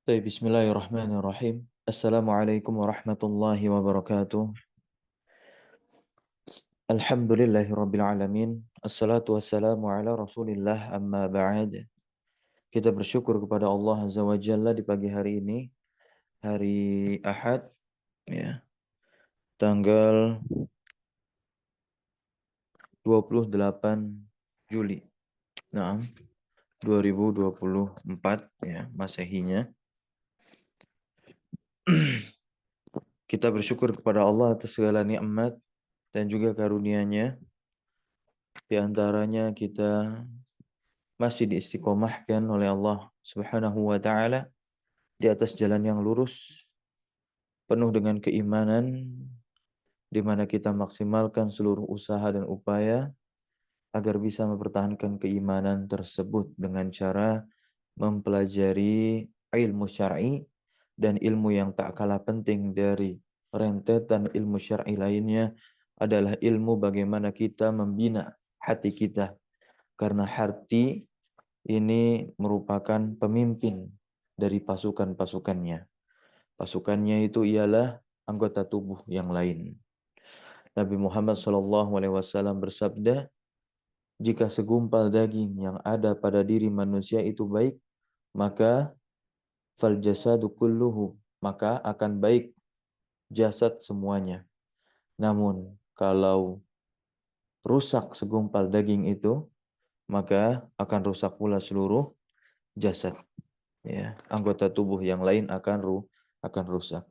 Baik, bismillahirrahmanirrahim. Assalamualaikum warahmatullahi wabarakatuh. Alhamdulillahirabbil alamin. Assalatu wassalamu ala Rasulillah amma ba'd. Kita bersyukur kepada Allah Azza wa Jalla di pagi hari ini, hari Ahad, ya, tanggal 28 Juli. Nah, 2024 ya, Masehinya. Kita bersyukur kepada Allah atas segala nikmat dan juga karunia-Nya. Di antaranya kita masih diistiqomahkan oleh Allah Subhanahu wa taala di atas jalan yang lurus penuh dengan keimanan, di mana kita maksimalkan seluruh usaha dan upaya agar bisa mempertahankan keimanan tersebut dengan cara mempelajari ilmu syar'i dan ilmu yang tak kalah penting dari rentetan ilmu syar'i lainnya adalah ilmu bagaimana kita membina hati kita, karena hati ini merupakan pemimpin dari pasukan-pasukannya. Pasukannya itu ialah anggota tubuh yang lain. Nabi Muhammad SAW bersabda, jika segumpal daging yang ada pada diri manusia itu baik, maka fal jasadu kulluhu, maka akan baik jasad semuanya. Namun kalau rusak segumpal daging itu, maka akan rusak pula seluruh jasad. Ya, anggota tubuh yang lain akan rusak.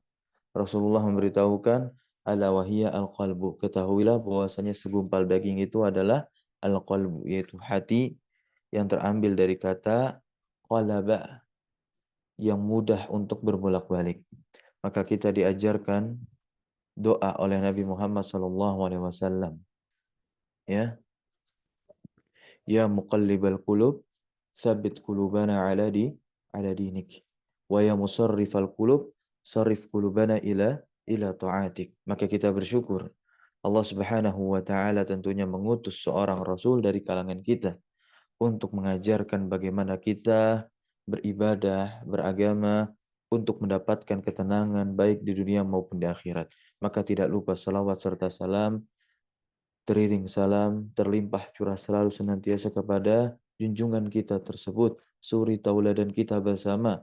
Rasulullah memberitahukan, ala wahiyya al-qalbu. Ketahuilah bahwasanya segumpal daging itu adalah al-qalbu, yaitu hati yang terambil dari kata qalaba, yang mudah untuk berbolak-balik. Maka kita diajarkan doa oleh Nabi Muhammad SAW. Ya, ya muqallibal qulub, sabit qulubana ala dinik. Wa ya musarrifal qulub, sarif qulubana ila ta'atik. Maka kita bersyukur Allah Subhanahu wa taala tentunya mengutus seorang rasul dari kalangan kita untuk mengajarkan bagaimana kita beribadah, beragama untuk mendapatkan ketenangan baik di dunia maupun di akhirat. Maka tidak lupa salawat serta salam, teriring salam, terlimpah curah selalu senantiasa kepada junjungan kita tersebut, suri tauladan kita bersama,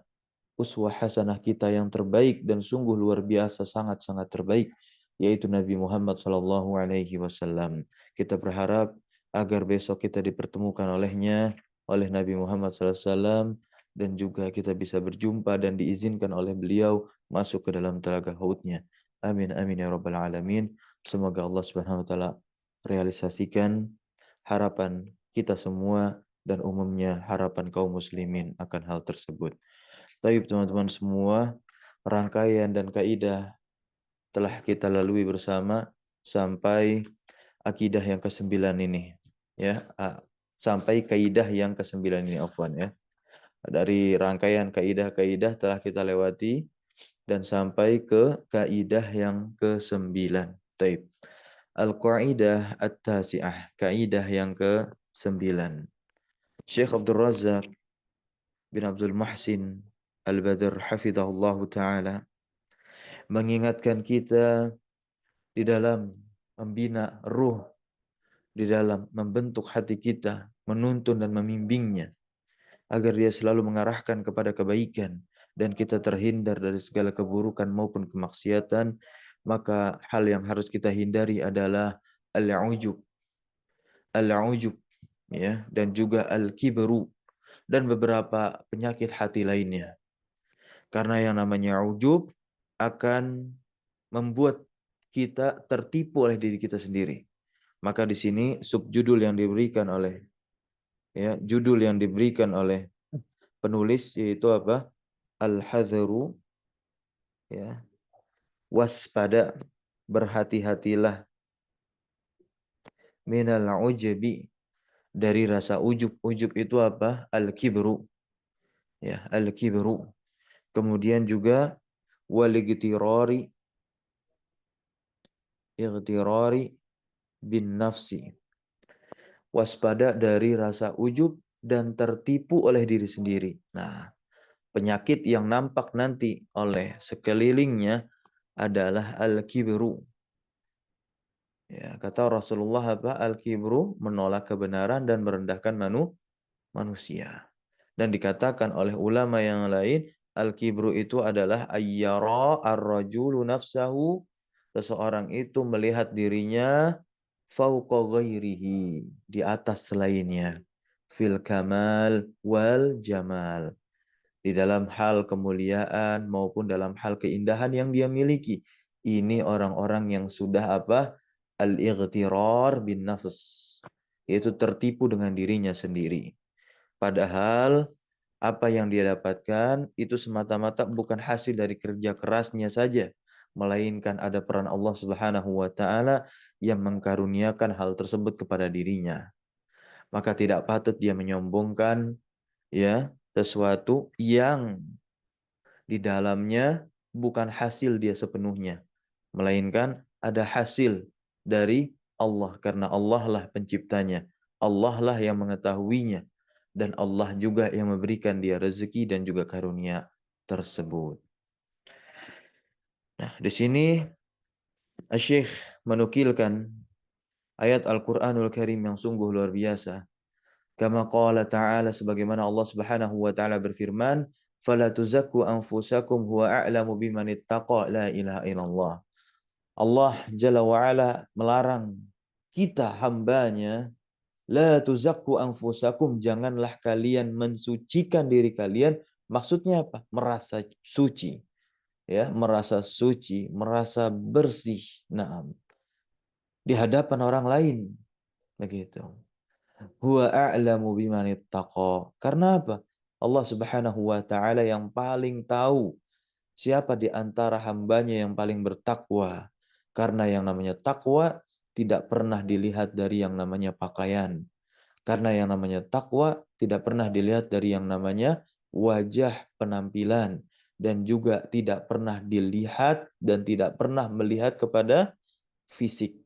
uswah hasanah kita yang terbaik dan sungguh luar biasa, sangat-sangat terbaik, yaitu Nabi Muhammad SAW. Kita berharap agar besok kita dipertemukan olehnya, oleh Nabi Muhammad SAW, dan juga kita bisa berjumpa dan diizinkan oleh beliau masuk ke dalam telaga hautnya. Amin amin ya rabbal alamin. Semoga Allah Subhanahu wa taala realisasikan harapan kita semua dan umumnya harapan kaum muslimin akan hal tersebut. Baik teman-teman semua, rangkaian dan kaidah telah kita lalui bersama sampai akidah yang ke-9 ini. Ya, sampai kaidah yang ke-9 ini, afwan ya. Dari rangkaian kaidah-kaidah telah kita lewati dan sampai ke kaidah yang ke-9. Taib. Al-Qaidah At-Tasi'ah, kaidah yang ke-9. Syekh Abdul Razak bin Abdul Muhsin Al-Badr hafizahullah ta'ala mengingatkan kita di dalam membina ruh, di dalam membentuk hati kita, menuntun dan membimbingnya agar dia selalu mengarahkan kepada kebaikan dan kita terhindar dari segala keburukan maupun kemaksiatan. Maka hal yang harus kita hindari adalah al-ujub, ya, dan juga al-kibru dan beberapa penyakit hati lainnya. Karena yang namanya ujub akan membuat kita tertipu oleh diri kita sendiri. Maka di sini subjudul yang diberikan oleh, ya, judul yang diberikan oleh penulis yaitu apa? Al-hadzaru, ya, waspada, berhati-hatilah, minal ujabi, dari rasa ujub. Ujub itu apa? Al-kibru, ya, al-kibru. Kemudian juga waligtirari, igtirari bin nafsi, waspada dari rasa ujub dan tertipu oleh diri sendiri. Nah, Penyakit yang nampak nanti oleh sekelilingnya adalah al-kibru. Ya, kata Rasulullah apa? Al-kibru menolak kebenaran dan merendahkan manusia. Dan dikatakan oleh ulama yang lain, al-kibru itu adalah ayyara ar-rajulu nafsahu, seseorang itu melihat dirinya fauqa ghairihi, di atas selainnya, fil kamal wal jamal, di dalam hal kemuliaan maupun dalam hal keindahan yang dia miliki. Ini orang-orang yang sudah apa? Al-ightirar bin nafs, yaitu tertipu dengan dirinya sendiri. Padahal apa yang dia dapatkan itu semata-mata bukan hasil dari kerja kerasnya saja, melainkan ada peran Allah Subhanahu wa taala yang mengkaruniakan hal tersebut kepada dirinya. Maka tidak patut dia menyombongkan ya sesuatu yang di dalamnya bukan hasil dia sepenuhnya, melainkan ada hasil dari Allah, karena Allah lah penciptanya, Allah lah yang mengetahuinya, dan Allah juga yang memberikan dia rezeki dan juga karunia tersebut. Nah, di sini Syekh menukilkan ayat Al-Qur'anul Karim yang sungguh luar biasa. Kama qala ta'ala, sebagaimana Allah Subhanahu wa taala berfirman, "Fala tuzakku anfusakum huwa a'lamu biman ittaqa, la ilaha illallah." Allah Jalla wa ala melarang kita hambanya, la tuzakku anfusakum, janganlah kalian mensucikan diri kalian. Maksudnya apa? Merasa suci. Ya, merasa suci, merasa bersih. Nah, di hadapan orang lain. Begitu. Huwa a'lamu biman ittaqa. Karena apa? Allah Subhanahu wa taala yang paling tahu siapa di antara hambanya yang paling bertakwa. Karena yang namanya takwa tidak pernah dilihat dari yang namanya pakaian. Karena yang namanya takwa tidak pernah dilihat dari yang namanya wajah, penampilan, dan juga tidak pernah dilihat dan tidak pernah melihat kepada fisik.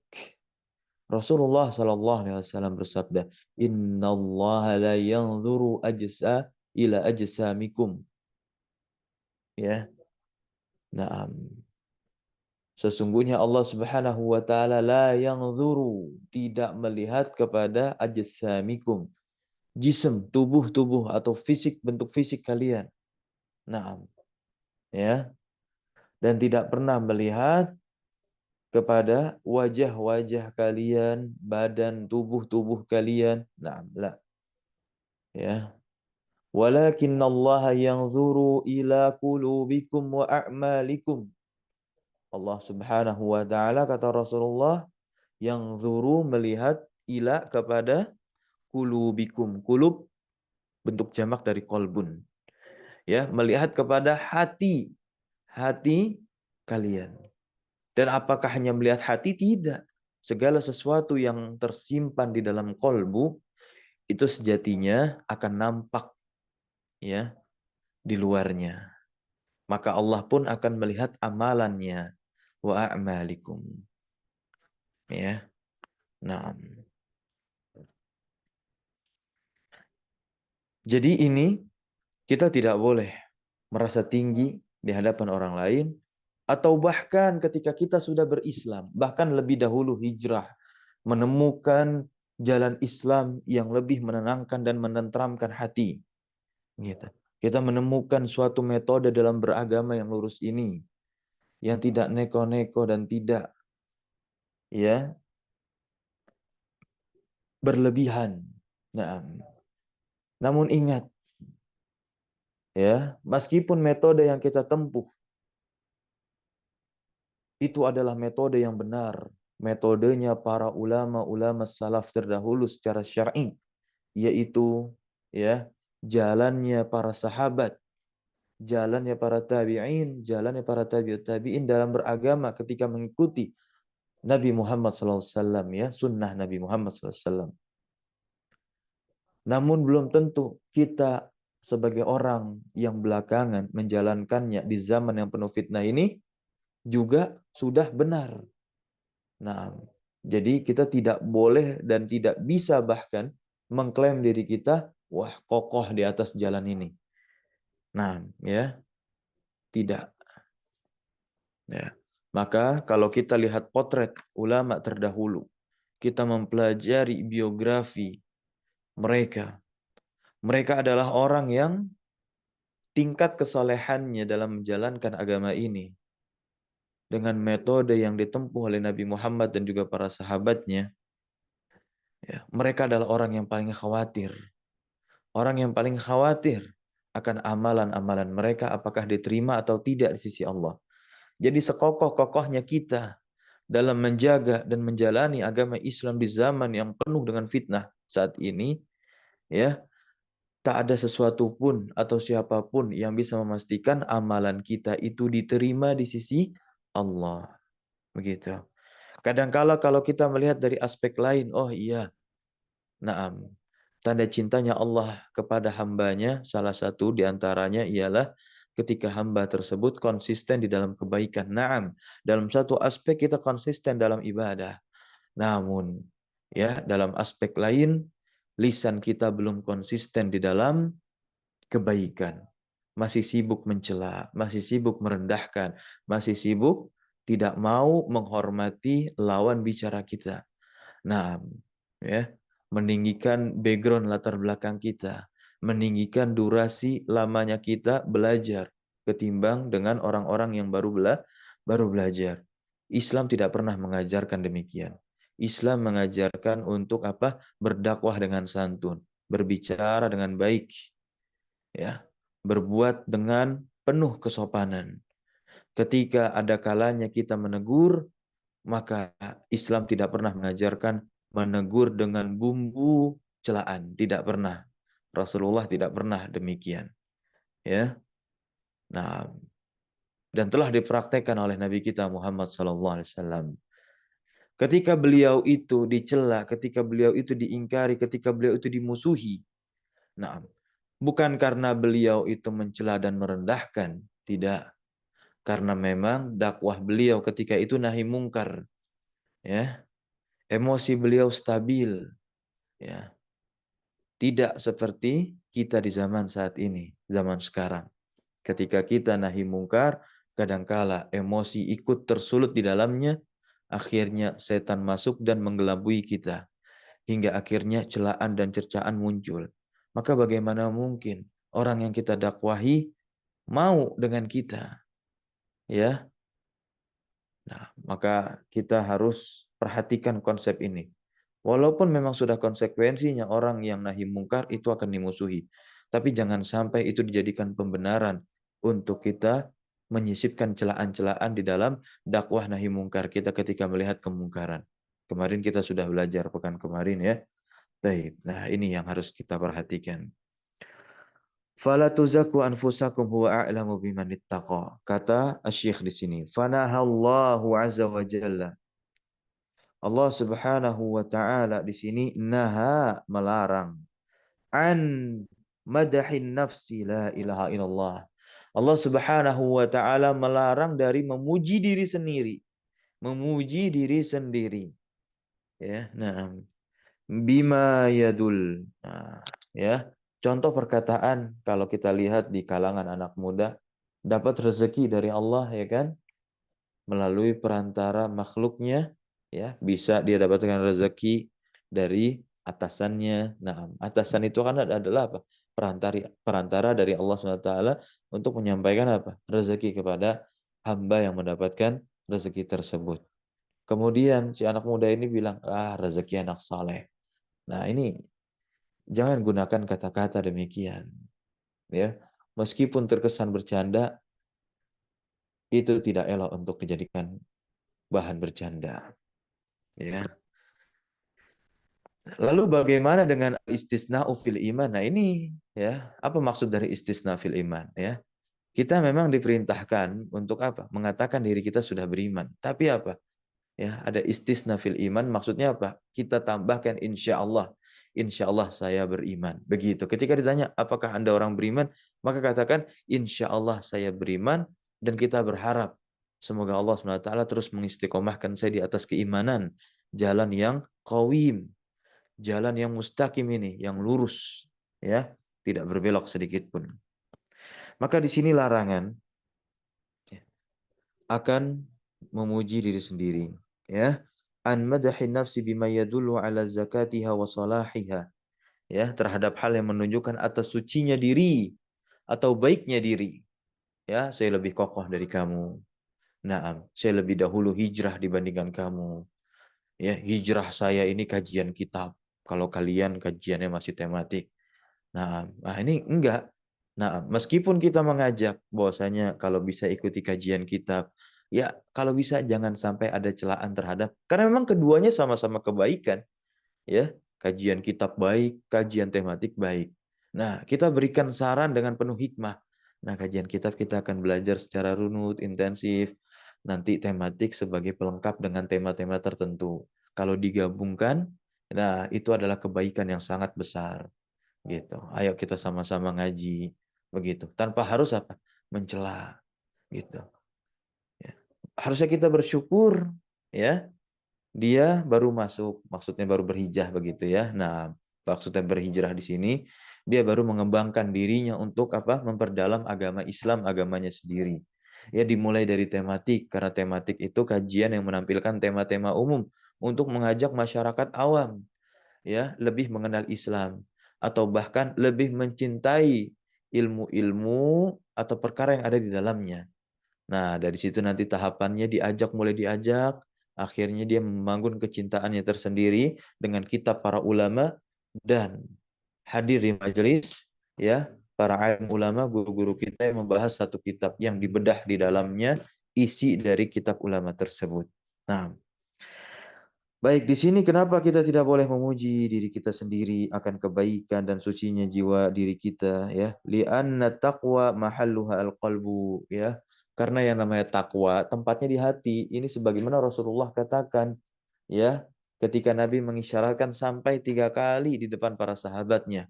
Rasulullah Shallallahu Alaihi Wasallam bersabda, Inna Allah la yanzuru ajsa ila ajsamikum. Ya, nah, sesungguhnya Allah Subhanahu Wa Taala la yanzuru, tidak melihat kepada ajsamikum, jism, tubuh atau fisik, bentuk fisik kalian. Nah, ya, dan tidak pernah melihat kepada wajah-wajah kalian, badan tubuh kalian. Nah, la. Ya. Walakinallaha yanzuru ila qulubikum wa a'malikum. Allah Subhanahu wa taala, kata Rasulullah, yanzuru, melihat, ila, kepada qulubikum. Qulub bentuk jamak dari qalbun. Ya, melihat kepada hati kalian. Dan apakah hanya melihat hati? Tidak. Segala sesuatu yang tersimpan di dalam kolbu itu sejatinya akan nampak ya di luarnya. Maka Allah pun akan melihat amalannya. Wa a'malikum. Ya. Nah. Jadi ini kita tidak boleh merasa tinggi di hadapan orang lain, atau bahkan ketika kita sudah berislam, bahkan lebih dahulu hijrah, menemukan jalan Islam yang lebih menenangkan dan menenteramkan hati. Gitu. Kita menemukan suatu metode dalam beragama yang lurus ini, yang tidak neko-neko dan tidak ya berlebihan. Nah, namun ingat ya, meskipun metode yang kita tempuh itu adalah metode yang benar, metodenya para ulama-ulama salaf terdahulu secara syar'i, yaitu ya jalannya para sahabat, jalannya para tabi'in, jalannya para tabi'ut tabi'in dalam beragama ketika mengikuti Nabi Muhammad SAW, ya, sunnah Nabi Muhammad SAW. Namun belum tentu kita sebagai orang yang belakangan menjalankannya di zaman yang penuh fitnah ini juga sudah benar. Nah, jadi kita tidak boleh dan tidak bisa bahkan mengklaim diri kita, wah, kokoh di atas jalan ini. Nah, ya, tidak. Ya. Maka kalau kita lihat potret ulama terdahulu, kita mempelajari biografi mereka. Mereka adalah orang yang tingkat kesolehannya dalam menjalankan agama ini dengan metode yang ditempuh oleh Nabi Muhammad dan juga para sahabatnya, ya, mereka adalah orang yang paling khawatir. Orang yang paling khawatir akan amalan-amalan mereka apakah diterima atau tidak di sisi Allah. Jadi sekokoh-kokohnya kita dalam menjaga dan menjalani agama Islam di zaman yang penuh dengan fitnah saat ini, ya, tak ada sesuatu pun atau siapapun yang bisa memastikan amalan kita itu diterima di sisi Allah. Begitu. Kadangkala kalau kita melihat dari aspek lain, oh iya, naam. Tanda cintanya Allah kepada hambanya, salah satu diantaranya ialah ketika hamba tersebut konsisten di dalam kebaikan. Naam. Dalam satu aspek kita konsisten dalam ibadah. Namun, ya, dalam aspek lain, lisan kita belum konsisten di dalam kebaikan. Masih sibuk mencela, masih sibuk merendahkan, masih sibuk tidak mau menghormati lawan bicara kita. Nah, ya, meninggikan background latar belakang kita, meninggikan durasi lamanya kita belajar ketimbang dengan orang-orang yang baru belajar. Islam tidak pernah mengajarkan demikian. Islam mengajarkan untuk apa? Berdakwah dengan santun, berbicara dengan baik, ya, berbuat dengan penuh kesopanan. Ketika ada kalanya kita menegur, maka Islam tidak pernah mengajarkan menegur dengan bumbu celaan, tidak pernah. Rasulullah tidak pernah demikian, ya. Nah, dan telah dipraktekkan oleh Nabi kita Muhammad SAW. Ketika beliau itu dicela, ketika beliau itu diingkari, ketika beliau itu dimusuhi, nah, bukan karena beliau itu mencela dan merendahkan, tidak. Karena memang dakwah beliau ketika itu nahi mungkar, ya. Emosi beliau stabil, ya. Tidak seperti kita di zaman saat ini, zaman sekarang. Ketika kita nahi mungkar, kadangkala emosi ikut tersulut di dalamnya, akhirnya setan masuk dan menggelabui kita. Hingga akhirnya celaan dan cercaan muncul. Maka bagaimana mungkin orang yang kita dakwahi mau dengan kita, ya? Nah, maka kita harus perhatikan konsep ini. Walaupun memang sudah konsekuensinya orang yang nahi mungkar itu akan dimusuhi. Tapi jangan sampai itu dijadikan pembenaran untuk kita menyisipkan celaan-celaan di dalam dakwah nahi mungkar kita ketika melihat kemungkaran. Kemarin kita sudah belajar pekan kemarin, ya. Baik. Nah, ini yang harus kita perhatikan. Fala tuzakku anfusakum huwa a'lamu biman ittaqa. Kata Asy-Syaikh di sini, fanahallahu azza wa jalla. Allah Subhanahu wa taala di sini naha, melarang, an madahin nafsi la ilaha illallah. Allah Subhanahu wa taala melarang dari memuji diri sendiri, memuji diri sendiri. Ya, nah, bima yadul. Nah, ya. Contoh perkataan kalau kita lihat di kalangan anak muda, dapat rezeki dari Allah, ya kan? Melalui perantara makhluknya, ya, bisa dia dapatkan rezeki dari atasannya. Nah, atasan itu kan adalah apa? Perantara dari Allah SWT untuk menyampaikan apa? Rezeki kepada hamba yang mendapatkan rezeki tersebut. Kemudian si anak muda ini bilang, rezeki anak saleh. Nah, ini jangan gunakan kata-kata demikian, ya. Meskipun terkesan bercanda, itu tidak elok untuk dijadikan bahan bercanda, ya. Lalu bagaimana dengan istisna fil iman? Nah, ini, ya, apa maksud dari istisna fil iman, ya? Kita memang diperintahkan untuk apa? Mengatakan diri kita sudah beriman. Tapi apa? Ya, ada istisna fil iman, maksudnya apa? Kita tambahkan insya Allah. Insya Allah saya beriman. Begitu. Ketika ditanya, apakah Anda orang beriman? Maka katakan, insya Allah saya beriman, dan kita berharap semoga Allah SWT terus mengistiqomahkan saya di atas keimanan, jalan yang qawim, jalan yang mustaqim ini, yang lurus, ya, tidak berbelok sedikit pun. Maka di sini larangan akan memuji diri sendiri, ya. An madahin nafsi bima yadullu ala zakatiha wa salahiha, ya, terhadap hal yang menunjukkan atas sucinya diri atau baiknya diri. Ya, saya lebih kokoh dari kamu. Naam, saya lebih dahulu hijrah dibandingkan kamu. Ya, hijrah saya ini kajian kitab. Kalau kalian kajiannya masih tematik. Nah, ini enggak. Nah, meskipun kita mengajak bahwasanya kalau bisa ikuti kajian kitab, ya kalau bisa jangan sampai ada celaan terhadap, karena memang keduanya sama-sama kebaikan, ya. Kajian kitab baik, kajian tematik baik. Nah, kita berikan saran dengan penuh hikmah. Nah, kajian kitab kita akan belajar secara runut, intensif. Nanti tematik sebagai pelengkap dengan tema-tema tertentu. Kalau digabungkan, nah itu adalah kebaikan yang sangat besar. Gitu. Ayo kita sama-sama ngaji, begitu. Tanpa harus apa? Mencela, gitu. Ya. Harusnya kita bersyukur, ya. Dia baru masuk, maksudnya baru berhijrah begitu ya. Nah, maksudnya berhijrah di sini, dia baru mengembangkan dirinya untuk apa? Memperdalam agama Islam, agamanya sendiri. Ya, dimulai dari tematik, karena tematik itu kajian yang menampilkan tema-tema umum untuk mengajak masyarakat awam, ya, lebih mengenal Islam atau bahkan lebih mencintai ilmu-ilmu atau perkara yang ada di dalamnya. Nah, dari situ nanti tahapannya mulai diajak, akhirnya dia membangun kecintaannya tersendiri dengan kitab para ulama dan hadir di majelis, ya, para alim ulama, guru-guru kita yang membahas satu kitab yang dibedah di dalamnya isi dari kitab ulama tersebut. Nah, baik, di sini kenapa kita tidak boleh memuji diri kita sendiri akan kebaikan dan sucinya jiwa diri kita, ya. Li'anna taqwa mahalluha al-qalbu, ya. Karena yang namanya takwa tempatnya di hati. Ini sebagaimana Rasulullah katakan, ya, ketika Nabi mengisyaratkan sampai 3 kali di depan para sahabatnya.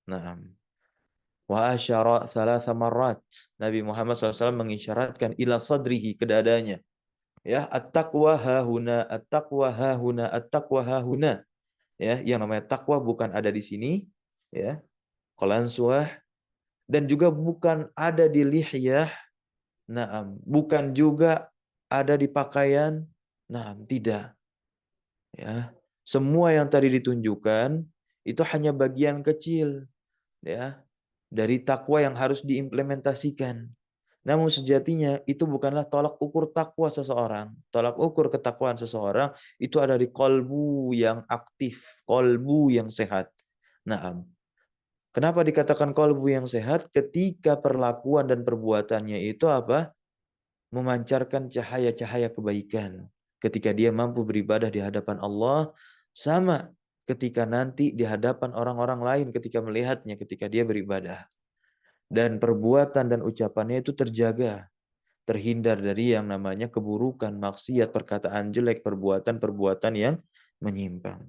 Naam. Wa asyara thalatha marrat. Nabi Muhammad SAW mengisyaratkan ila sadrihi, ke dadanya. Ya, at-taqwa hahuna, at-taqwa hahuna, at-taqwa hahuna. Ya, yang namanya takwa bukan ada di sini, ya, qalansuah, dan juga bukan ada di lihyah, naam, bukan juga ada di pakaian, naam, tidak, ya. Semua yang tadi ditunjukkan itu hanya bagian kecil, ya, dari takwa yang harus diimplementasikan. Namun sejatinya itu bukanlah tolak ukur takwa seseorang. Tolak ukur ketakwaan seseorang itu ada di kolbu yang aktif, kolbu yang sehat. Nah, kenapa dikatakan kolbu yang sehat? Ketika perlakuan dan perbuatannya itu apa? Memancarkan cahaya-cahaya kebaikan. Ketika dia mampu beribadah di hadapan Allah, sama ketika nanti di hadapan orang-orang lain ketika melihatnya ketika dia beribadah. Dan perbuatan dan ucapannya itu terjaga, terhindar dari yang namanya keburukan, maksiat, perkataan jelek, perbuatan-perbuatan yang menyimpang.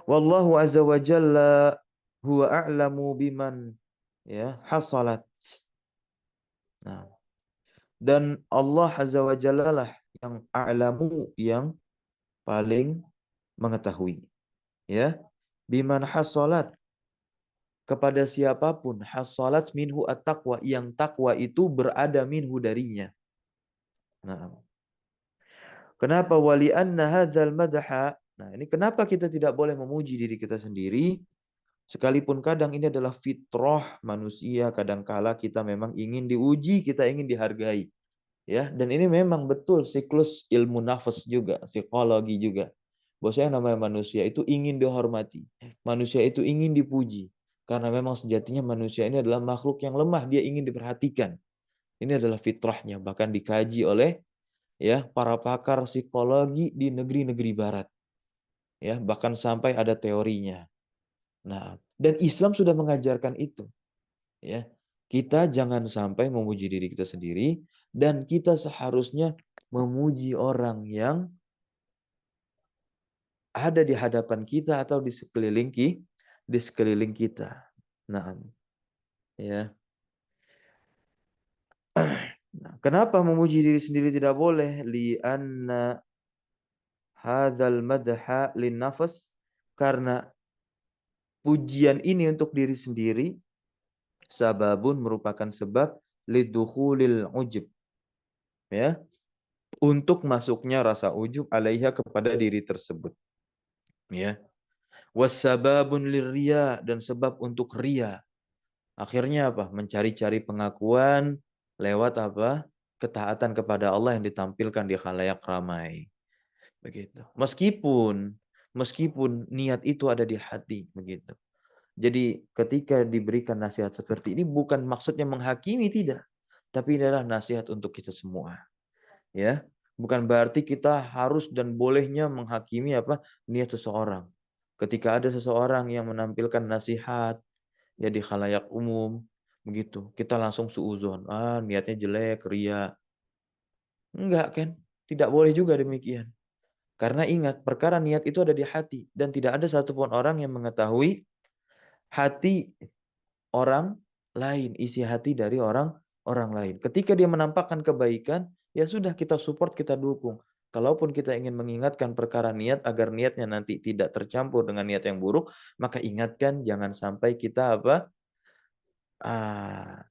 Wallahu azza wa jalla huwa a'lamu biman, ya, hasalat. Nah, dan Allah azza wa jalla lah yang a'lamu, yang paling mengetahui, ya, biman hasalat, kepada siapapun, hasalat minhu at-taqwa, yang takwa itu berada minhu darinya. Nah, kenapa wali anna hadzal madha? Nah, ini kenapa kita tidak boleh memuji diri kita sendiri? Sekalipun kadang ini adalah fitrah manusia, kadangkala kita memang ingin diuji, kita ingin dihargai. Ya, dan ini memang betul siklus ilmu nafas juga, psikologi juga. Bahwasanya yang namanya manusia itu ingin dihormati. Manusia itu ingin dipuji. Karena memang sejatinya manusia ini adalah makhluk yang lemah, dia ingin diperhatikan. Ini adalah fitrahnya, bahkan dikaji oleh, ya, para pakar psikologi di negeri-negeri barat, ya, bahkan sampai ada teorinya. Nah, dan Islam sudah mengajarkan itu, ya. Kita jangan sampai memuji diri kita sendiri, dan kita seharusnya memuji orang yang ada di hadapan kita atau di sekeliling kita. Nah, ya. Nah, kenapa memuji diri sendiri tidak boleh? Li'anna hadzal madha lin nafas, karena pujian ini untuk diri sendiri Sababun merupakan sebab lidukhulil ujub, ya, untuk masuknya rasa ujub alaiha kepada diri tersebut, ya. Wasababun lirriya, dan sebab untuk ria. Akhirnya apa? Mencari-cari pengakuan lewat apa? Ketaatan kepada Allah yang ditampilkan di khalayak ramai. Begitu. Meskipun niat itu ada di hati, begitu. Jadi ketika diberikan nasihat seperti ini bukan maksudnya menghakimi, tidak. Tapi ini adalah nasihat untuk kita semua. Ya, bukan berarti kita harus dan bolehnya menghakimi apa niat seseorang. Ketika ada seseorang yang menampilkan nasihat ya di khalayak umum, begitu, kita langsung suuzon, niatnya jelek, ria. Enggak kan? Tidak boleh juga demikian. Karena ingat, perkara niat itu ada di hati dan tidak ada satupun orang yang mengetahui hati orang lain, isi hati dari orang lain. Ketika dia menampakkan kebaikan, ya sudah, kita support, kita dukung. Kalaupun kita ingin mengingatkan perkara niat agar niatnya nanti tidak tercampur dengan niat yang buruk, maka ingatkan jangan sampai kita apa?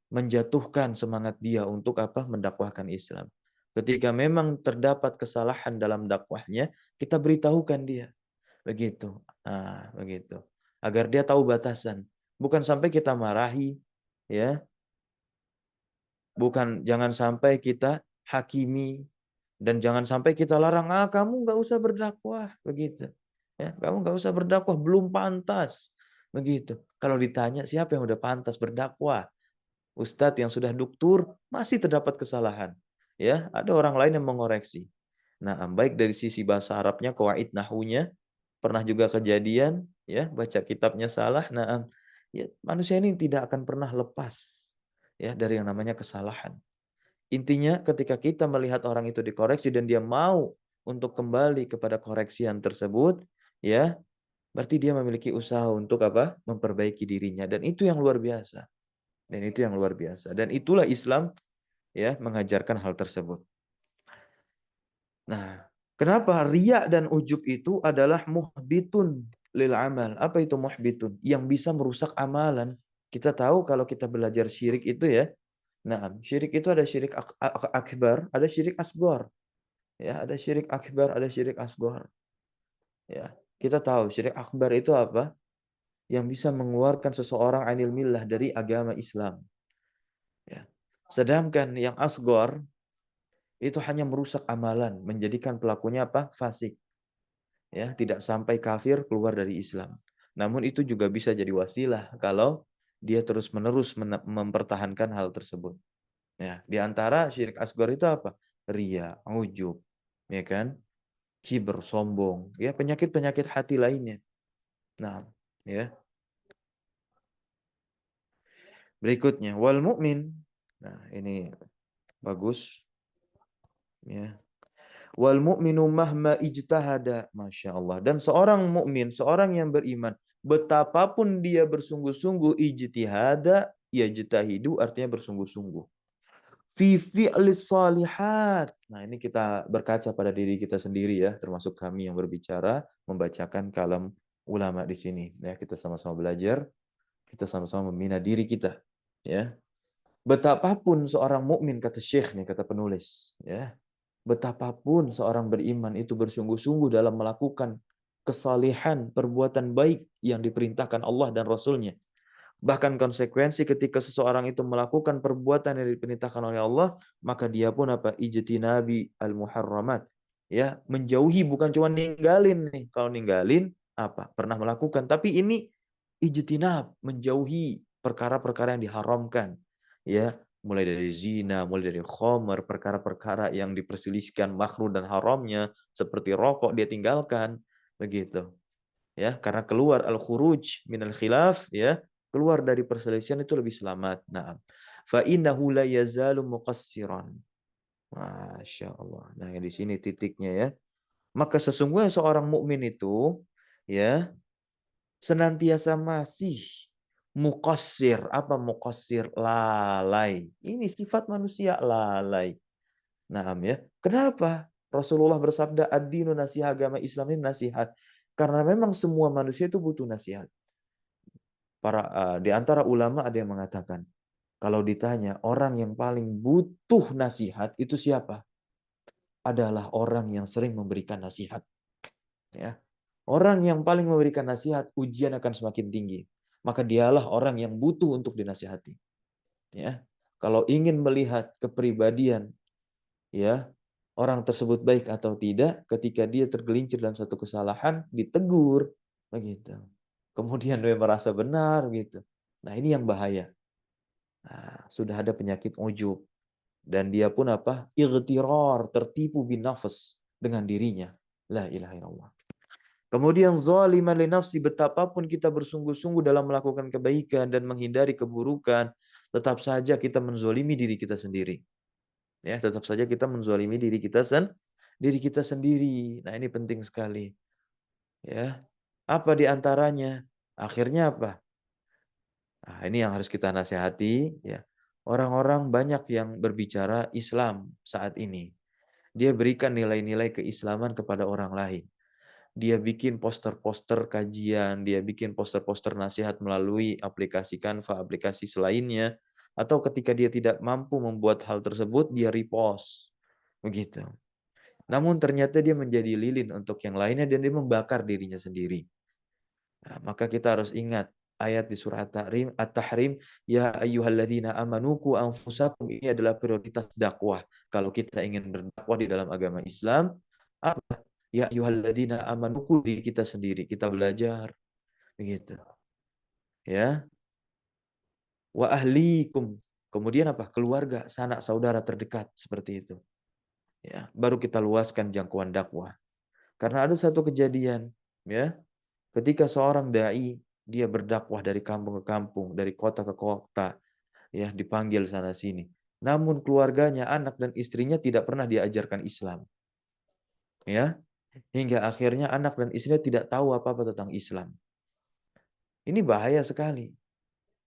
Menjatuhkan semangat dia untuk apa? Mendakwahkan Islam. Ketika memang terdapat kesalahan dalam dakwahnya, kita beritahukan dia. Begitu. Begitu. Agar dia tahu batasan. Bukan sampai kita marahi, ya. Jangan sampai kita hakimi, dan jangan sampai kita larang, kamu nggak usah berdakwah, begitu. Ya, kamu nggak usah berdakwah, belum pantas. Begitu. Kalau ditanya siapa yang udah pantas berdakwah? Ustadz yang sudah duktur masih terdapat kesalahan. Ya, ada orang lain yang mengoreksi. Nah, baik dari sisi bahasa Arabnya, qawaid nahwunya, pernah juga kejadian, ya, baca kitabnya salah. Nah, ya, manusia ini tidak akan pernah lepas ya dari yang namanya kesalahan. Intinya ketika kita melihat orang itu dikoreksi dan dia mau untuk kembali kepada koreksian tersebut, ya, berarti dia memiliki usaha untuk apa? Memperbaiki dirinya, dan itu yang luar biasa. Dan itu yang luar biasa. Dan itulah Islam ya mengajarkan hal tersebut. Nah, kenapa riya dan ujub itu adalah muhbitun lil amal? Apa itu muhbitun? Yang bisa merusak amalan. Kita tahu kalau kita belajar syirik itu ya. Nah, syirik itu ada syirik akbar, ada syirik asgor. Ya, ada syirik akbar, ada syirik asgor. Ya, kita tahu syirik akbar itu apa? Yang bisa mengeluarkan seseorang anil millah, dari agama Islam. Ya. Sedangkan yang asgor itu hanya merusak amalan, menjadikan pelakunya apa? Fasik. Ya, tidak sampai kafir, keluar dari Islam. Namun itu juga bisa jadi wasilah kalau dia terus-menerus mempertahankan hal tersebut. Ya, di antara syirik asghar itu apa? Ria, ujub, ya kan? Kibr, sombong, ya, penyakit-penyakit hati lainnya. Nah, ya. Berikutnya, wal mukmin. Nah, ini bagus, ya. Wal mu'minu mahma ijtahada. Masya Allah. Dan seorang mukmin, seorang yang beriman, betapapun dia bersungguh-sungguh, ijtihada, yajtahidu artinya bersungguh-sungguh. Fi fi'lis salihat. Nah, ini kita berkaca pada diri kita sendiri ya, termasuk kami yang berbicara, membacakan kalam ulama di sini. Ya, kita sama-sama belajar, kita sama-sama membina diri kita. Ya. Betapapun seorang mukmin, kata Syekh nih, kata penulis, ya. Betapapun seorang beriman itu bersungguh-sungguh dalam melakukan kesalehan, perbuatan baik yang diperintahkan Allah dan Rasul-Nya. Bahkan konsekuensi ketika seseorang itu melakukan perbuatan yang diperintahkan oleh Allah, maka dia pun apa? Ijtinabi al-muharramat. Ya, menjauhi, bukan cuma ninggalin nih. Kalau ninggalin apa? Pernah melakukan, tapi ini ijtinab, menjauhi perkara-perkara yang diharamkan. Ya, mulai dari zina, mulai dari khomer, perkara-perkara yang diperselisihkan makruh dan haramnya, seperti rokok dia tinggalkan, begitu. Ya, karena keluar al-khuruj minal khilaf, ya, keluar dari perselisihan itu lebih selamat. Nah, fa innahu la yazalu muqassiran. Masya Allah. Nah, di sini titiknya ya. Maka sesungguhnya seorang mukmin itu ya senantiasa masih muqassir. Apa muqassir? Lalai. Ini sifat manusia, lalai. Nah, ya. Kenapa Rasulullah bersabda ad-dinu nasihat, agama Islam ini nasihat? Karena memang semua manusia itu butuh nasihat. di antara ulama ada yang mengatakan, kalau ditanya orang yang paling butuh nasihat itu siapa? Adalah orang yang sering memberikan nasihat. Ya. Orang yang paling memberikan nasihat, ujian akan semakin tinggi. Maka dialah orang yang butuh untuk dinasihati. Ya. Kalau ingin melihat kepribadian ya orang tersebut baik atau tidak, ketika dia tergelincir dalam satu kesalahan, ditegur begitu. Kemudian dia merasa benar gitu. Nah, ini yang bahaya. Nah, sudah ada penyakit ujub dan dia pun apa? Ightirar, tertipu bin nafs dengan dirinya. La ilaha illallah. Kemudian zaliman li nafsi, betapapun kita bersungguh-sungguh dalam melakukan kebaikan dan menghindari keburukan, tetap saja kita menzolimi diri kita sendiri. Ya, tetap saja kita menzalimi diri kita sendiri. Nah, ini penting sekali. Ya. Apa di antaranya? Akhirnya apa? Nah, ini yang harus kita nasihati ya. Orang-orang banyak yang berbicara Islam saat ini. Dia berikan nilai-nilai keislaman kepada orang lain. Dia bikin poster-poster kajian, dia bikin poster-poster nasihat melalui aplikasi Canva, aplikasi selainnya, atau ketika dia tidak mampu membuat hal tersebut, dia repost. Begitu. Namun ternyata dia menjadi lilin untuk yang lainnya dan dia membakar dirinya sendiri. Nah, maka kita harus ingat ayat di surah At-Tahrim, ya ayyuhalladzina amanu qu anfusakum, ini adalah prioritas dakwah. Kalau kita ingin berdakwah di dalam agama Islam, apa? Ya ayyuhalladzina amanu qu, diri kita sendiri, kita belajar begitu. Ya. Wa ahlikum. Kemudian apa? Keluarga, sanak saudara terdekat seperti itu. Ya, baru kita luaskan jangkauan dakwah. Karena ada satu kejadian, ya, ketika seorang dai dia berdakwah dari kampung ke kampung, dari kota ke kota, ya, dipanggil sana sini. Namun keluarganya, anak dan istrinya tidak pernah diajarkan Islam, ya. Hingga akhirnya anak dan istrinya tidak tahu apa-apa tentang Islam. Ini bahaya sekali.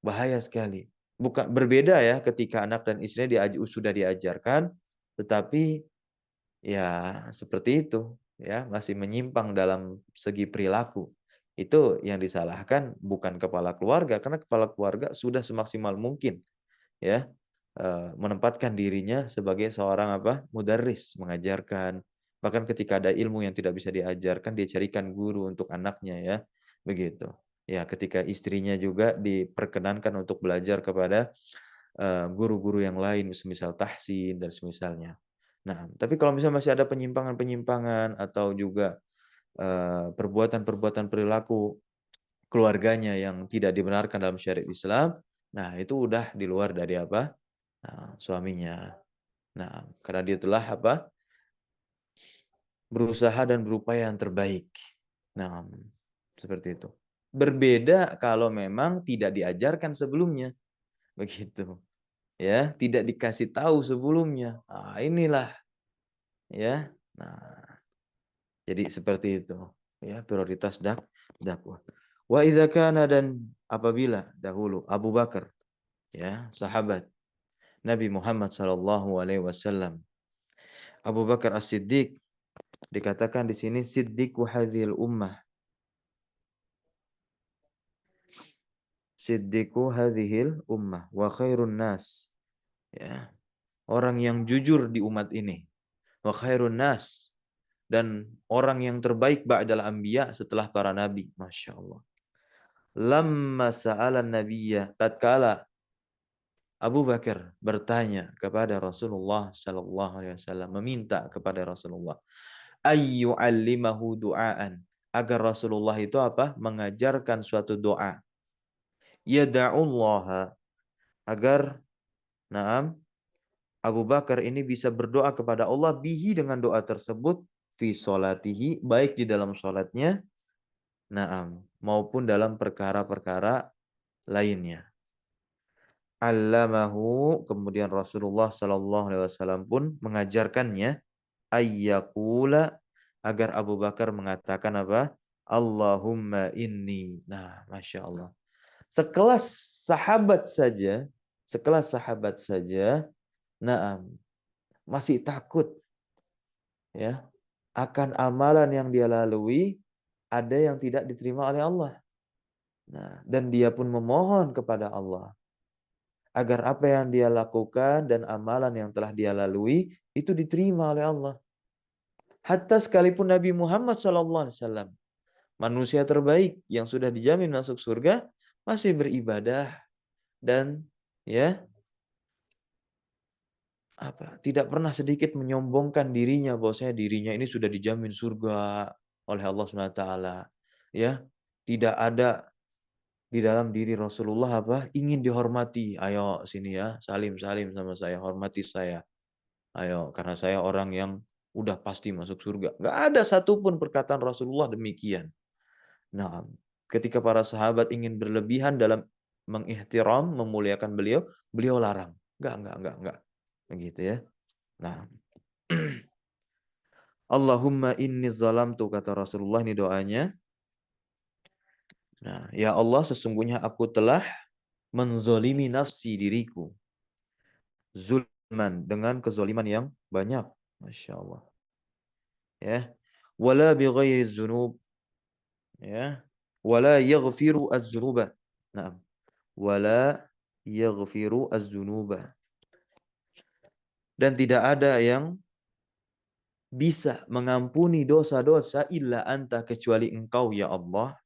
Bahaya sekali. Bukan berbeda ya ketika anak dan istrinya sudah diajarkan, tetapi ya seperti itu, ya masih menyimpang dalam segi perilaku. Itu yang disalahkan bukan kepala keluarga, karena kepala keluarga sudah semaksimal mungkin ya menempatkan dirinya sebagai seorang apa? Mudarris, mengajarkan. Bahkan ketika ada ilmu yang tidak bisa diajarkan, dia carikan guru untuk anaknya ya. Begitu. Ya, ketika istrinya juga diperkenankan untuk belajar kepada guru-guru yang lain, semisal tahsin dan semisalnya. Nah, tapi kalau misalnya masih ada penyimpangan-penyimpangan atau juga perbuatan-perbuatan perilaku keluarganya yang tidak dibenarkan dalam syariat Islam, nah itu udah di luar dari apa? Nah, suaminya. Nah, karena dia telah apa? Berusaha dan berupaya yang terbaik. Nah, seperti itu. Berbeda kalau memang tidak diajarkan sebelumnya, begitu. Ya, tidak dikasih tahu sebelumnya. Nah, inilah ya. Nah, jadi seperti itu. Ya, prioritas dakwah. Wa idza kana, dan apabila dahulu Abu Bakar ya, sahabat Nabi Muhammad sallallahu alaihi wasallam. Abu Bakar As-Siddiq dikatakan di sini siddiqu hadhil ummah. Siddiqu hadhil ummah wa khairun nas. Ya, orang yang jujur di umat ini. Wa khairun nas, dan orang yang terbaik ba'dal anbiya, setelah para nabi. Masya Allah. Lamma sa'ala nabiyya, tatkala Abu Bakar bertanya kepada Rasulullah sallallahu alaihi wasallam, meminta kepada Rasulullah ayyu allimahu du'aan, agar Rasulullah itu apa? Mengajarkan suatu doa. Yada'ullaha, agar na'am Abu Bakar ini bisa berdoa kepada Allah bihi, dengan doa tersebut, fi sholatihi, baik di dalam sholatnya, na'am, maupun dalam perkara-perkara lainnya. Allamahu, kemudian Rasulullah sallallahu alaihi wasallam pun mengajarkannya, ayyakula, agar Abu Bakar mengatakan apa? Allahumma inni. Nah, Masya Allah. Sekelas sahabat saja, sekelas sahabat saja, na'am, masih takut ya akan amalan yang dia lalui, ada yang tidak diterima oleh Allah. Nah, dan dia pun memohon kepada Allah agar apa yang dia lakukan dan amalan yang telah dia lalui itu diterima oleh Allah. Hatta sekalipun Nabi Muhammad SAW, manusia terbaik yang sudah dijamin masuk surga, masih beribadah dan ya tidak pernah sedikit menyombongkan dirinya bahwasanya dirinya ini sudah dijamin surga oleh Allah Subhanahu wa taala. Ya, tidak ada di dalam diri Rasulullah ingin dihormati. Ayo sini ya, salim sama saya, hormati saya. Ayo, karena saya orang yang udah pasti masuk surga. Gak ada satupun perkataan Rasulullah demikian. Nah, ketika para sahabat ingin berlebihan dalam mengihtiram, memuliakan beliau, beliau larang. Enggak. Begitu ya. Nah, Allahumma inni zalamtu, kata Rasulullah, ini doanya. Nah, ya Allah, sesungguhnya aku telah menzolimi nafsi diriku. Zulman, dengan kezoliman yang banyak. Masya Allah. Ya. Wala bi ghairi dzunub. Ya. Wala yaghfiru az-dzunuba. Naam. Wala yaghfiru az-dzunuba. Dan tidak ada yang bisa mengampuni dosa-dosa illa anta, kecuali engkau ya Allah.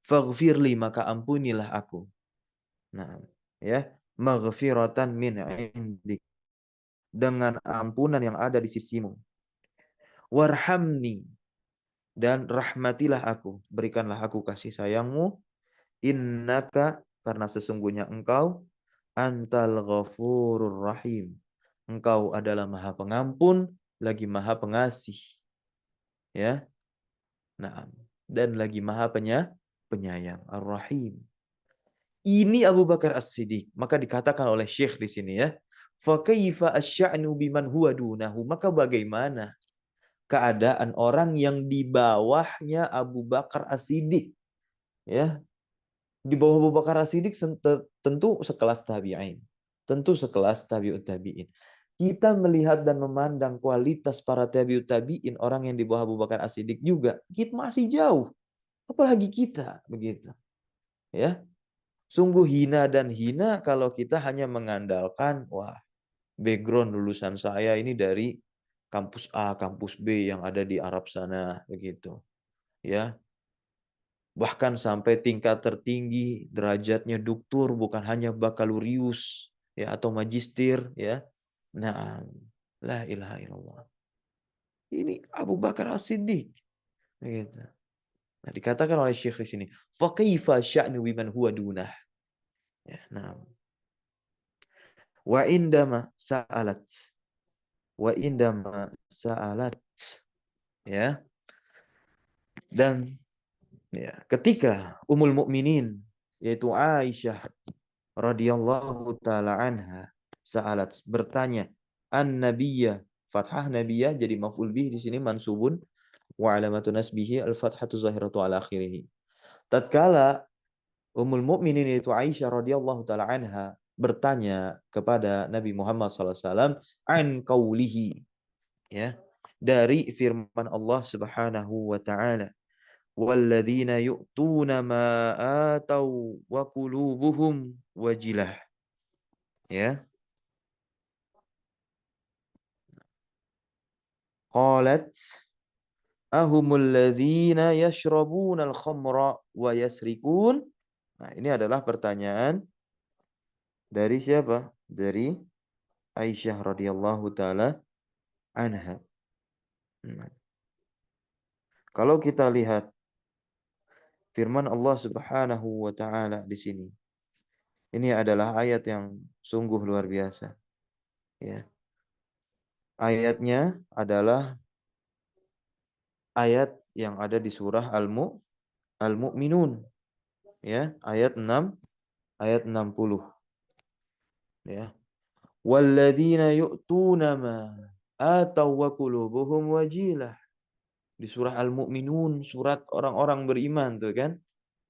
Faghfirli, maka ampunilah aku. Nah, ya, maghfiratan min indik, dengan ampunan yang ada di sisimu. Warhamni, dan rahmatilah aku, berikanlah aku kasih sayangmu. Innaka, karena sesungguhnya engkau, antal ghafurur rahim, engkau adalah maha pengampun lagi maha pengasih. Ya, nah, dan lagi maha penyayang, ar-rahim. Ini Abu Bakar As-Siddiq. Maka dikatakan oleh Syekh di sini ya, fa kaifa asy'anu biman huwa dunahu, maka bagaimana keadaan orang yang di bawahnya Abu Bakar As-Siddiq, ya. Di bawah Abu Bakar As-Siddiq tentu sekelas tabi'in. Tentu sekelas tabi'ut tabi'in. Kita melihat dan memandang kualitas para tabi'ut tabi'in, orang yang di bawah Abu Bakar As-Siddiq juga, kita masih jauh. Apalagi kita, begitu. Ya. Sungguh hina dan hina kalau kita hanya mengandalkan, wah, background lulusan saya ini dari kampus A, kampus B yang ada di Arab sana, begitu. Ya. Bahkan sampai tingkat tertinggi, derajatnya doktor, bukan hanya bakalurius ya atau magister ya. Nah, la ilaha illallah. Ini Abu Bakar As-Siddiq. Gitu. Nah, dikatakan oleh Syekh di sini, fa kaifa sya'nu biman huwa dunah. Ya, nah. Wa indama sa'alat. Wa indama sa'alat. Ya. Dan ya, ketika Ummul Mukminin yaitu Aisyah radhiyallahu taala anha sa'alat, bertanya, an-nabiyya, fathah nabiyya jadi maf'ul bih di sini mansubun wa alamatu nasbihi al-fathatu zahiratu ala akhirih. Tatkala Ummul Mukminin yaitu Aisyah radhiyallahu taala anha bertanya kepada Nabi Muhammad SAW an qaulihi, ya, dari firman Allah Subhanahu wa taala, walladzina yu'tuna ma atau wa qulubuhum wajilah, ya. Qalat ahumul ladzina yashrabuna al-khamra wa yasrikun. Nah, ini adalah pertanyaan dari siapa? Dari Aisyah radhiyallahu taala anha. Nah, kalau kita lihat firman Allah Subhanahu wa taala di sini, ini adalah ayat yang sungguh luar biasa. Ya. Ayatnya adalah ayat yang ada di surah Al-Mu'minun, ya, ayat 6, ayat 60. Ya. Walladzina yu'tuna ma ataw wa qulubuhum wajilah. Di surah Al-Mu'minun, surat orang-orang beriman tuh kan.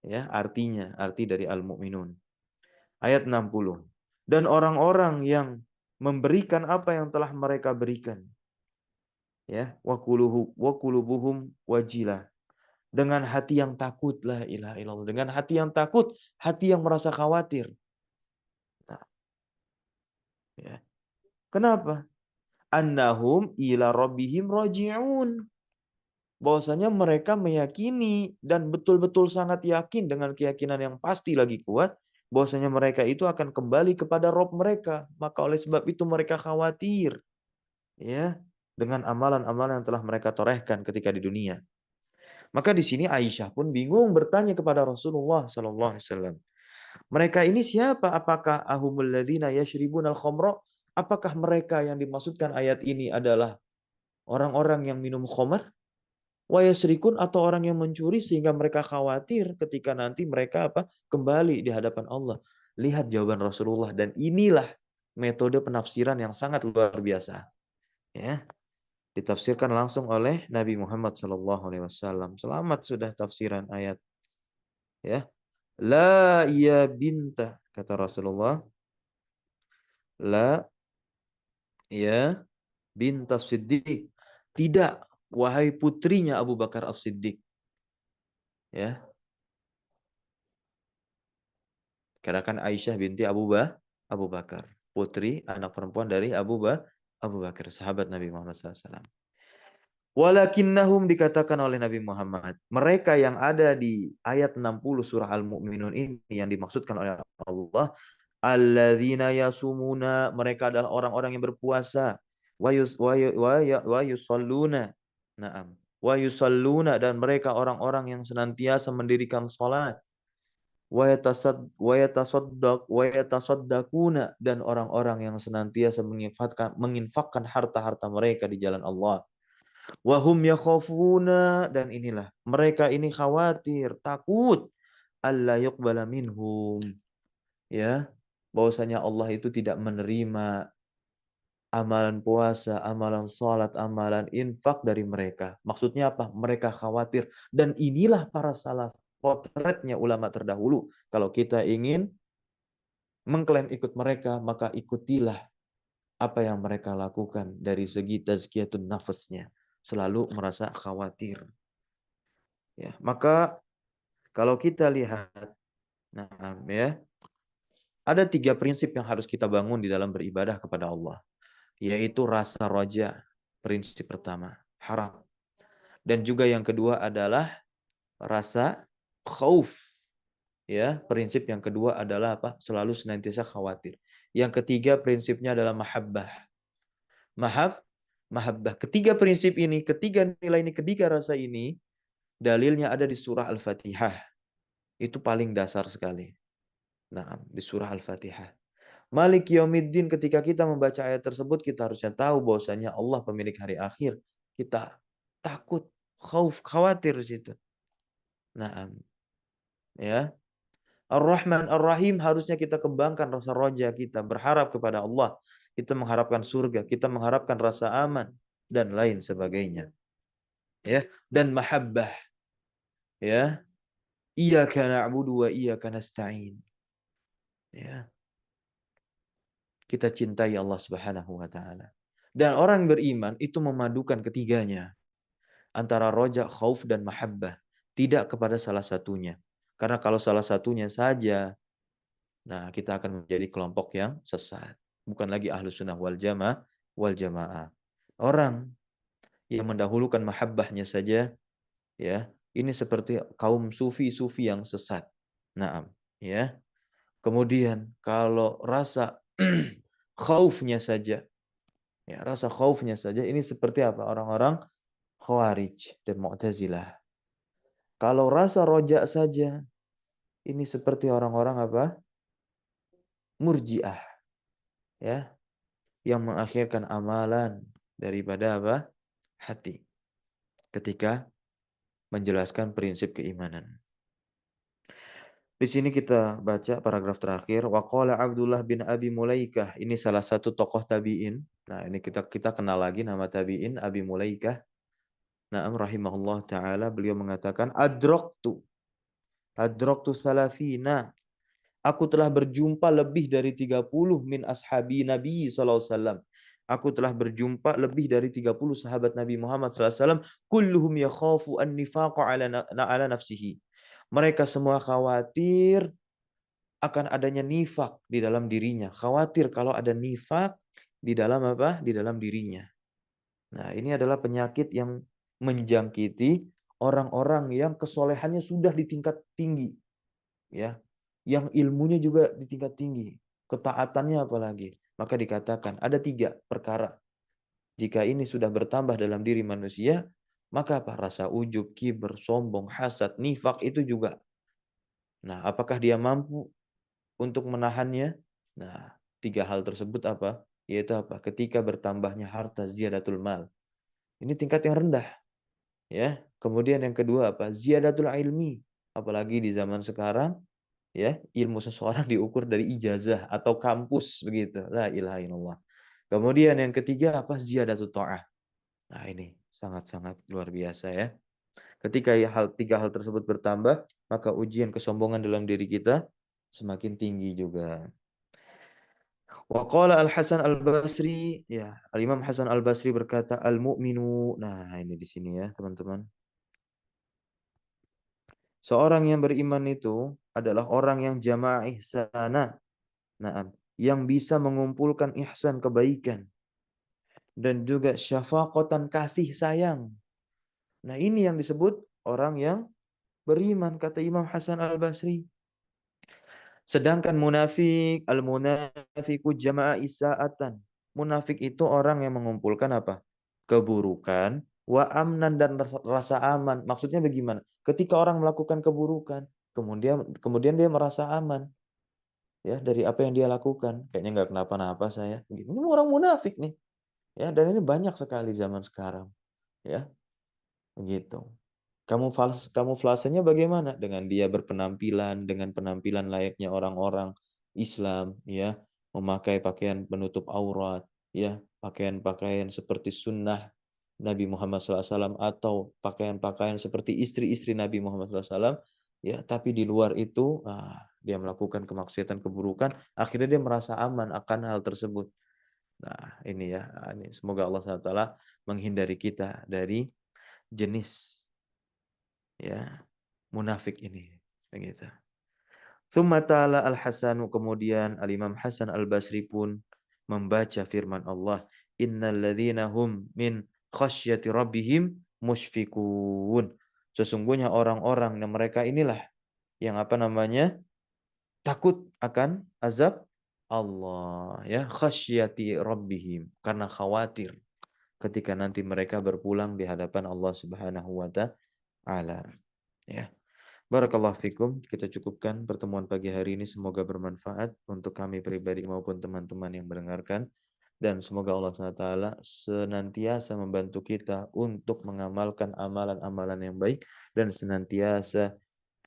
Ya, arti dari Al-Mu'minun. Ayat 60. Dan orang-orang yang memberikan apa yang telah mereka berikan. Ya, wa qulubuhum wajilah. Dengan hati yang takut, la ilaha illallah. Dengan hati yang takut, hati yang merasa khawatir. Nah, ya. Kenapa? Annahum ila rabbihim raji'un. Bahwasanya mereka meyakini dan betul-betul sangat yakin dengan keyakinan yang pasti lagi kuat, bahwasanya mereka itu akan kembali kepada Rob mereka. Maka oleh sebab itu mereka khawatir, ya, dengan amalan-amalan yang telah mereka torehkan ketika di dunia. Maka di sini Aisyah pun bingung bertanya kepada Rasulullah sallallahu alaihi wasallam. Mereka ini siapa? Apakah ahumul ladzina yashribunal khamra? Apakah mereka yang dimaksudkan ayat ini adalah orang-orang yang minum khamar? Wa yasrikun, atau orang yang mencuri sehingga mereka khawatir ketika nanti mereka kembali di hadapan Allah. Lihat jawaban Rasulullah, dan inilah metode penafsiran yang sangat luar biasa. Ya, ditafsirkan langsung oleh Nabi Muhammad SAW. Selamat sudah tafsiran ayat. Ya, la ya binta, kata Rasulullah. La ya binta Siddiq. Tidak, wahai putrinya Abu Bakar As-Siddiq. Ya, karena kan Aisyah binti Abu Bakar, putri anak perempuan dari Abu Bakar, sahabat Nabi Muhammad SAW. Walakinnahum, dikatakan oleh Nabi Muhammad, mereka yang ada di ayat 60 surah Al-Mu'minun ini yang dimaksudkan oleh Allah, alladzina yasumuna, mereka adalah orang-orang yang berpuasa, wa yusalluna. Naam. Wa yusalluna, dan mereka orang-orang yang senantiasa mendirikan salat. Wa yatasaddaquna, dan orang-orang yang senantiasa menginfakkan harta-harta mereka di jalan Allah. Wahum yakhafuna, dan inilah mereka ini khawatir, takut, alla yuqbala minhum, ya, bahwasanya Allah itu tidak menerima amalan puasa, amalan salat, amalan infak dari mereka. Maksudnya apa? Mereka khawatir. Dan inilah para salaf, potretnya ulama terdahulu. Kalau kita ingin mengklaim ikut mereka, maka ikutilah apa yang mereka lakukan dari segi tazkiyatun nafasnya. Selalu merasa khawatir. Ya, maka kalau kita lihat, nah, ya, ada 3 prinsip yang harus kita bangun di dalam beribadah kepada Allah, yaitu rasa roja, prinsip pertama, harap. Dan juga yang kedua adalah rasa khauf. Ya, prinsip yang kedua adalah apa? Selalu senantiasa khawatir. Yang ketiga prinsipnya adalah mahabbah. Mahabbah. Ketiga prinsip ini, ketiga nilai ini, ketiga rasa ini, dalilnya ada di surah Al-Fatihah. Itu paling dasar sekali. Nah, di surah Al-Fatihah. Malik Yaumiddin, ketika kita membaca ayat tersebut, kita harusnya tahu bahwasanya Allah pemilik hari akhir. Kita takut, khawatir di situ. Nah, ya. Ar-Rahman Ar-Rahim, harusnya kita kembangkan rasa roja kita, berharap kepada Allah. Kita mengharapkan surga, kita mengharapkan rasa aman dan lain sebagainya. Ya, dan mahabbah. Ya. Iyyaka na'budu wa iyyaka nasta'in. Ya. Kita cintai Allah Subhanahu wa taala. Dan orang beriman itu memadukan ketiganya, antara roja, khauf, dan mahabbah. Tidak kepada salah satunya. Karena kalau salah satunya saja, nah kita akan menjadi kelompok yang sesat. Bukan lagi ahlus sunnah wal jamaah. Orang yang mendahulukan mahabbahnya saja, ya, ini seperti kaum sufi-sufi yang sesat. Naam, ya. Kemudian kalau rasa khaufnya saja, ya, rasa khaufnya saja ini seperti apa? Orang-orang Khawarij dan Mu'tazilah. Kalau rasa roja saja, ini seperti orang-orang apa? Murji'ah, ya, yang mengakhirkan amalan daripada apa? Hati. Ketika menjelaskan prinsip keimanan. Di sini kita baca paragraf terakhir. Waqala Abdullah bin Abi Mulaikah. Ini salah satu tokoh tabi'in. Nah, ini kita kenal lagi nama tabi'in, Abi Mulaikah. Na'am rahimahullah ta'ala. Beliau mengatakan, Adroktu thalathina. Aku telah berjumpa lebih dari 30 min ashabi Nabi SAW. Aku telah berjumpa lebih dari 30 sahabat Nabi Muhammad SAW. Kulluhum yakhafu an-nifaqa ala nafsihi. Mereka semua khawatir akan adanya nifak di dalam dirinya. Khawatir kalau ada nifak di dalam apa? Di dalam dirinya. Nah, ini adalah penyakit yang menjangkiti orang-orang yang kesolehannya sudah di tingkat tinggi. Ya, yang ilmunya juga di tingkat tinggi. Ketaatannya apalagi. Maka dikatakan ada 3 perkara. Jika ini sudah bertambah dalam diri manusia, maka apa? Rasa ujub, kiber, sombong, hasad, nifak itu juga. Nah, apakah dia mampu untuk menahannya? Nah, 3 hal tersebut apa? Yaitu apa? Ketika bertambahnya harta, ziyadatul mal. Ini tingkat yang rendah, ya. Kemudian yang kedua apa? Ziyadatul ilmi. Apalagi di zaman sekarang, ya, ilmu seseorang diukur dari ijazah atau kampus begitu. La ilaha illallah. Kemudian yang ketiga apa? Ziyadatut ta'ah. Nah, ini sangat-sangat luar biasa ya. Ketika 3 hal tersebut bertambah, maka ujian kesombongan dalam diri kita semakin tinggi juga. Wa qala Al-Hasan Al-Basri, ya, Al-Imam Hasan Al-Basri berkata, al-mu'minu. Nah, ini di sini ya, teman-teman. Seorang yang beriman itu adalah orang yang jamaah ihsana. Nah, yang bisa mengumpulkan ihsan kebaikan dan juga syafaqatan kasih sayang. Nah, ini yang disebut orang yang beriman kata Imam Hasan Al-Basri. Sedangkan munafik, al-munafiku jama'a isa'atan. Munafik itu orang yang mengumpulkan apa? Keburukan, wa amnan dan rasa aman. Maksudnya bagaimana? Ketika orang melakukan keburukan, kemudian dia merasa aman ya dari apa yang dia lakukan. Kayaknya nggak kenapa-napa saya. Ini orang munafik nih. Ya, dan ini banyak sekali zaman sekarang. Ya, begitu. Kamuflasenya bagaimana? Dengan dia berpenampilan dengan penampilan layaknya orang-orang Islam, ya, memakai pakaian penutup aurat, ya, pakaian-pakaian seperti sunnah Nabi Muhammad SAW atau pakaian-pakaian seperti istri-istri Nabi Muhammad SAW, ya, tapi di luar itu dia melakukan kemaksiatan keburukan, akhirnya dia merasa aman akan hal tersebut. Nah, ini ya, ini semoga Allah SWT menghindari kita dari jenis ya munafik ini begitu. Tsumma ta'ala al-Hasanu, kemudian al-Imam Hasan Al-Basri pun membaca firman Allah, innal ladzina hum min khasyati rabbihim musyfikun. Sesungguhnya orang-orang yang mereka inilah yang apa namanya? Takut akan azab Allah, ya, khasyati rabbihim, karena khawatir ketika nanti mereka berpulang di hadapan Allah Subhanahu wa taala, ya. Barakallahu fikum. Kita cukupkan pertemuan pagi hari ini. Semoga bermanfaat untuk kami pribadi maupun teman-teman yang mendengarkan. Dan semoga Allah SWT senantiasa membantu kita untuk mengamalkan amalan-amalan yang baik. Dan senantiasa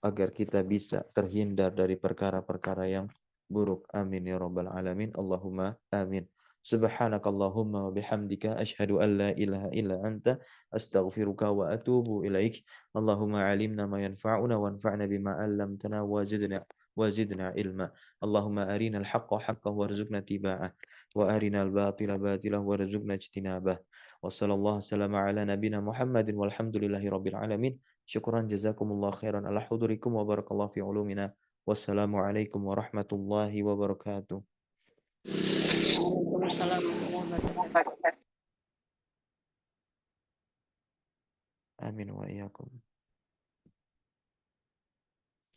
agar kita bisa terhindar dari perkara-perkara yang buruk. Amin ya rabbal alamin. Allahumma amin. Subhanakallahumma wa bihamdika asyhadu an la ilaha illa anta astaghfiruka wa atubu ilaik. Allahumma alimna ma yanfa'una wanfa'na bima 'allamtana wa zidna ilma. Allahumma arina al-haqqa haqqan warzuqna tiba'ah wa arina al-batila batilah warzuqna ijtinabah. Wa sallallahu sallama ala nabina Muhammadin walhamdulillahi rabbil alamin. Syukran jazakumullah khairan ala hudurikum wa barakallahu fi ulumina. Wassalamualaikum warahmatullahi wabarakatuh. Waalaikumsalam warahmatullahi wabarakatuh. Amin wa iyyakum.